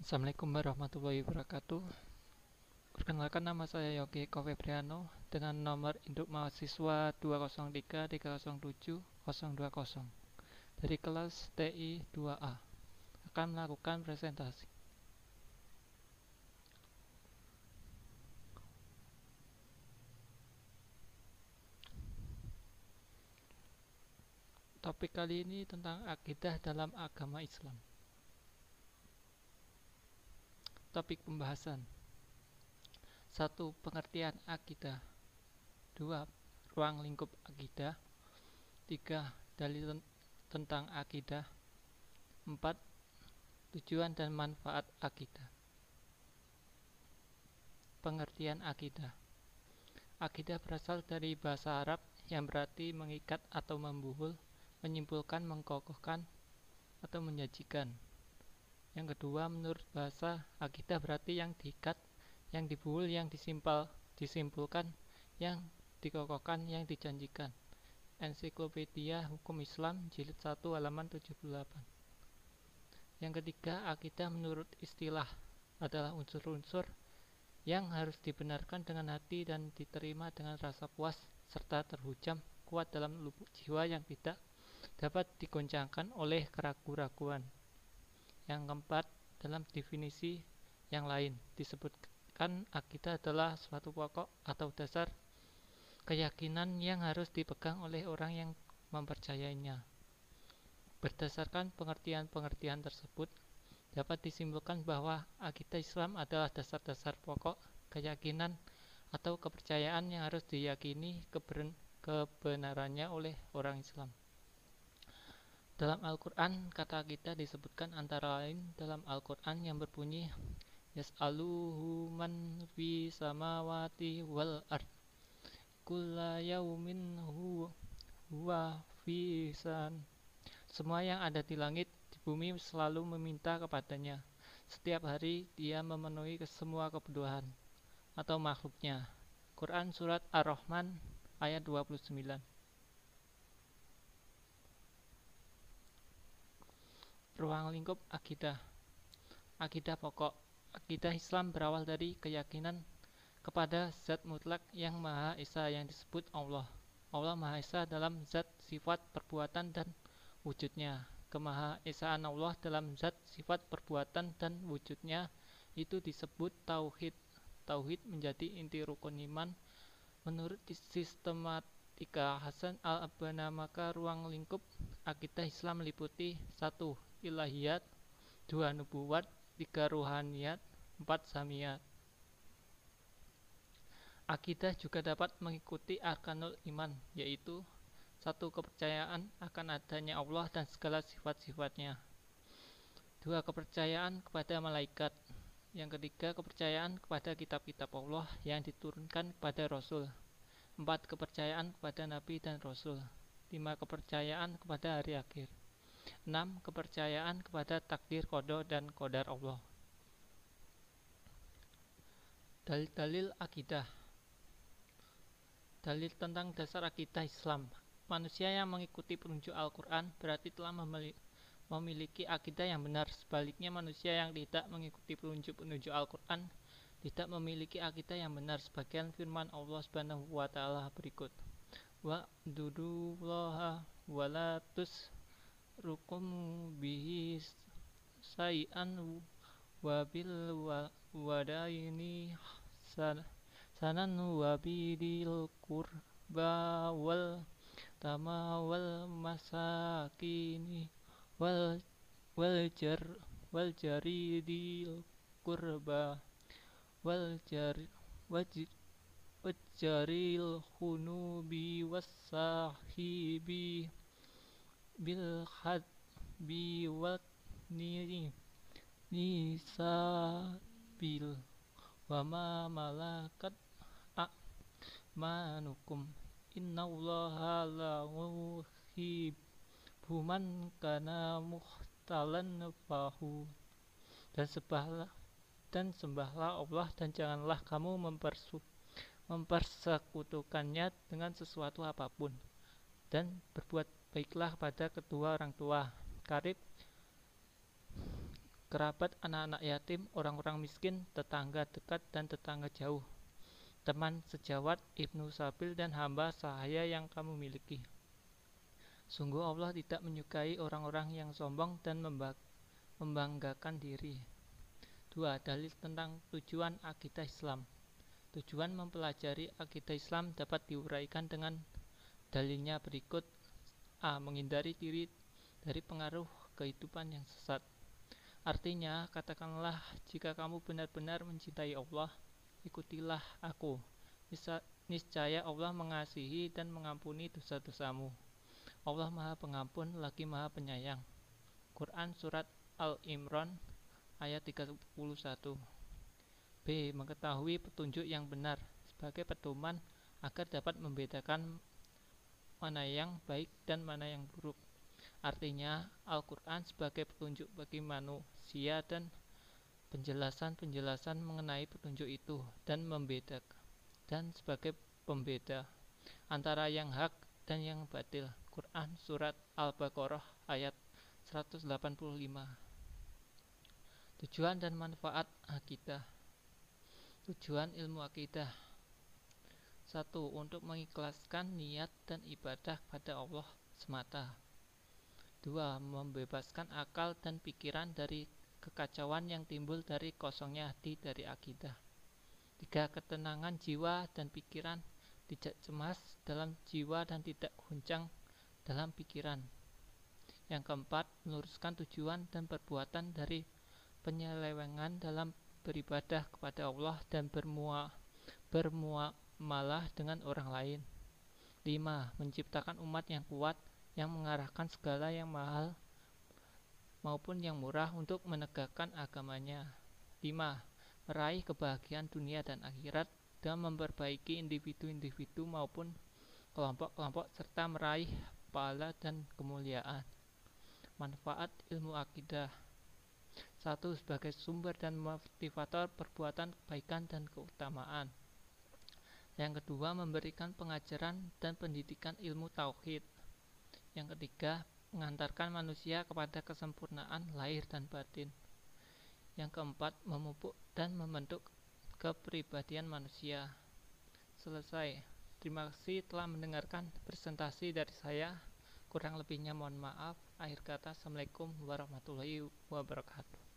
Assalamualaikum warahmatullahi wabarakatuh. Perkenalkan, nama saya Yogi Febriano dengan nomor induk mahasiswa 203307020 dari kelas TI 2A akan melakukan presentasi. Topik kali ini tentang akidah dalam agama Islam. Topik pembahasan: 1. Pengertian akidah. 2. Ruang lingkup akidah. 3. Dalil tentang akidah. 4. Tujuan dan manfaat akidah. Pengertian akidah. Akidah berasal dari bahasa Arab yang berarti mengikat atau membuhul, menyimpulkan, mengkokohkan, atau menyajikan. Yang kedua, menurut bahasa, akidah berarti yang diikat, yang dibuhul, yang disimpulkan, yang dikokohkan, yang dijanjikan. Ensiklopedia Hukum Islam Jilid 1 halaman 78. Yang ketiga, akidah menurut istilah adalah unsur-unsur yang harus dibenarkan dengan hati dan diterima dengan rasa puas serta terhujam kuat dalam lubuk jiwa yang tidak dapat digoncangkan oleh keraguan-raguan. Yang keempat, dalam definisi yang lain disebutkan akidah adalah suatu pokok atau dasar keyakinan yang harus dipegang oleh orang yang mempercayainya. Berdasarkan pengertian-pengertian tersebut, dapat disimpulkan bahwa akidah Islam adalah dasar-dasar pokok keyakinan atau kepercayaan yang harus diyakini kebenarannya oleh orang Islam. Dalam Al-Quran, kata akidah disebutkan antara lain dalam Al-Quran yang berbunyi Yas'aluhu man fi samawati wal ard kulla yaumin huwa fi san. Semua yang ada di langit, di bumi selalu meminta kepadanya. Setiap hari dia memenuhi semua kebutuhan atau makhluknya. Quran Surat Ar-Rahman ayat 29. Ruang lingkup akidah. Akidah pokok. Akidah Islam berawal dari keyakinan kepada zat mutlak yang Maha Esa yang disebut Allah. Allah Maha Esa dalam zat, sifat, perbuatan, dan wujudnya. Kemaha Esaan Allah dalam zat, sifat, perbuatan, dan wujudnya itu disebut Tauhid. Tauhid menjadi inti rukun iman menurut sistematika Hasan al-Banna. Maka ruang lingkup akidah Islam meliputi 1. Ilahiyat, 2. Nubuwat, 3. Ruhaniyat, 4. Samiyat. Akidah juga dapat mengikuti arkanul iman, yaitu 1. Kepercayaan akan adanya Allah dan segala sifat-sifatnya. 2. Kepercayaan kepada malaikat. Yang ketiga, kepercayaan kepada kitab-kitab Allah yang diturunkan kepada Rasul. 4. Kepercayaan kepada Nabi dan Rasul. 5. Kepercayaan kepada hari akhir. 6. Kepercayaan kepada takdir, qada dan qadar Allah. Dalil-dalil akidah. Dalil tentang dasar akidah Islam. Manusia yang mengikuti petunjuk Al-Quran berarti telah memiliki akidah yang benar. Sebaliknya, manusia yang tidak mengikuti petunjuk Al-Quran tidak memiliki akidah yang benar. Sebagian firman Allah Subhanahu wa Ta'ala berikut: Wa'budullaha wa la tusrukum bihi syai'an wa bil wadaini sanan wa bidil qurba wal wal masakini wal jaridil qurba wal jaril hunubi wassahibi bil hadbi wat nisabil wa ma malakat a'manukum innallaha la yuhibbu man kana mukhtalan fahu. Dan sembahlah Allah dan janganlah kamu mempersekutukannya dengan sesuatu apapun, dan berbuat baiklah pada kedua orang tua, kerabat, anak-anak yatim, orang-orang miskin, tetangga dekat dan tetangga jauh, teman sejawat, ibnu sabil dan hamba sahaya yang kamu miliki. Sungguh Allah tidak menyukai orang-orang yang sombong dan membanggakan diri. 2. Dalil tentang tujuan akidah Islam. Tujuan mempelajari akidah Islam dapat diuraikan dengan dalilnya berikut. A. Menghindari diri dari pengaruh kehidupan yang sesat. Artinya, katakanlah, jika kamu benar-benar mencintai Allah, ikutilah aku. Niscaya Allah mengasihi dan mengampuni dosa-dosamu. Allah Maha Pengampun lagi Maha Penyayang. Quran Surat Al-Imran ayat 31. B. Mengetahui petunjuk yang benar sebagai pedoman agar dapat membedakan mana yang baik dan mana yang buruk. Artinya, Al-Quran sebagai petunjuk bagi manusia dan penjelasan-penjelasan mengenai petunjuk itu dan sebagai pembeda antara yang hak dan yang batil. Quran Surat Al-Baqarah ayat 185. Tujuan dan manfaat akidah. Tujuan ilmu akidah. 1. Untuk mengikhlaskan niat dan ibadah pada Allah semata. 2. Membebaskan akal dan pikiran dari kekacauan yang timbul dari kosongnya hati dari akidah. 3. Ketenangan jiwa dan pikiran, tidak cemas dalam jiwa dan tidak guncang dalam pikiran. Yang keempat, meluruskan tujuan dan perbuatan dari penyelewengan dalam beribadah kepada Allah dan bermuamalah dengan orang lain. 5. Menciptakan umat yang kuat yang mengarahkan segala yang mahal maupun yang murah untuk menegakkan agamanya. 5. Meraih kebahagiaan dunia dan akhirat dan memperbaiki individu-individu maupun kelompok-kelompok serta meraih pahala dan kemuliaan. Manfaat ilmu akidah. 1. Sebagai sumber dan motivator perbuatan kebaikan dan keutamaan. Yang kedua, memberikan pengajaran dan pendidikan ilmu tauhid. Yang ketiga, mengantarkan manusia kepada kesempurnaan lahir dan batin. Yang keempat, memupuk dan membentuk kepribadian manusia. Selesai. Terima kasih telah mendengarkan presentasi dari saya. Kurang lebihnya mohon maaf. Akhir kata, Assalamualaikum warahmatullahi wabarakatuh.